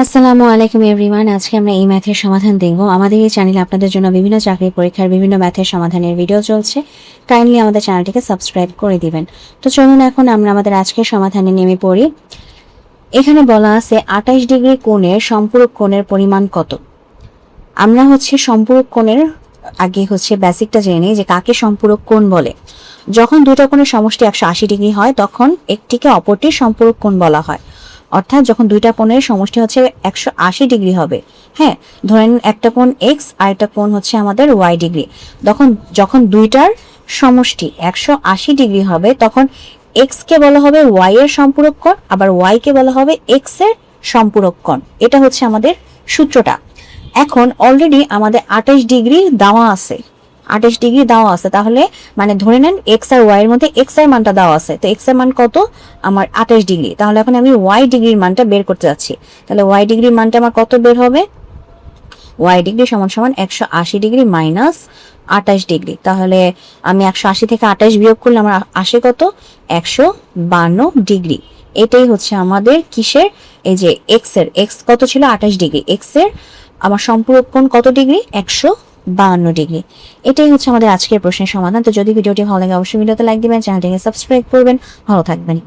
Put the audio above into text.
আসসালামু আলাইকুম এভরিওয়ান। আজকে আমরা এই ম্যাথের সমাধান দেখব। আমাদের এই চ্যানেলে আপনাদের জন্য বিভিন্ন চাকরি পরীক্ষার বিভিন্ন ম্যাথের সমাধানের ভিডিও চলছে। কাইন্ডলি আমাদের চ্যানেলটিকে সাবস্ক্রাইব করে দিবেন। তো চলুন এখন আমরা আমাদের আজকের সমাধানে নেমে পড়ি। এখানে বলা আছে 28 ডিগ্রি কোণের সম্পূরক কোণের পরিমাণ কত। আমরা সম্পূরক কোণের আগে বেসিকটা জেনে নিই যে কাকে সম্পূরক কোণ বলে। যখন দুটো কোণের সমষ্টি 180 ডিগ্রি হয় তখন একটিকে অপরটির সম্পূরক কোণ বলা হয়। অর্থাৎ যখন দুইটা কোণের সমষ্টি 180 ডিগ্রি হবে, হ্যাঁ, ধরেন একটা কোণ এক্স আর একটা কোণ আমাদের ওয়াই ডিগ্রি, যখন দুইটার সমষ্টি 180 ডিগ্রি হবে তখন এক্স কে বলা হবে ওয়াই এর সম্পূরক কোণ, আবার ওয়াই কে বলা হবে এক্স এর সম্পূরক কোণ। এটা আমাদের সূত্রটা। এখন অলরেডি আমাদের 28 ডিগ্রি দেওয়া আছে, 28 ডিগ্রি দেওয়া আছে, তাহলে মানে ধরে নেন এক্স আর ওয়াই এর মধ্যে এক্স এর মানটা দেওয়া আছে। তো এক্স এর মান কত? আমার 28 ডিগ্রি। তাহলে এখন আমি ওয়াই ডিগ্রির মানটা বের করতে যাচ্ছি। তাহলে ওয়াই ডিগ্রির মানটা আমার কত বের হবে? ওয়াই ডিগ্রি সমান সমান 180 ডিগ্রি মাইনাস 28 ডিগ্রি। তাহলে আমি 180 থেকে 28 বিয়োগ করলে আমার আসে কত? 152 ডিগ্রি। এটাই আমাদের কিসের, এই যে এক্স কত ছিল? 28 ডিগ্রি। এক্স এর আমার সম্পূরক কোণ কত ডিগ্রি? 152 ডিগ্রি। এটাই আমাদের আজকের প্রশ্নের সমাধান। তো যদি ভিডিওটি ভালো লাগে অবশ্যই ভিডিওতে লাইক দিবেন, চ্যানেলটিকে সাবস্ক্রাইব করবেন। ভালো থাকবেন।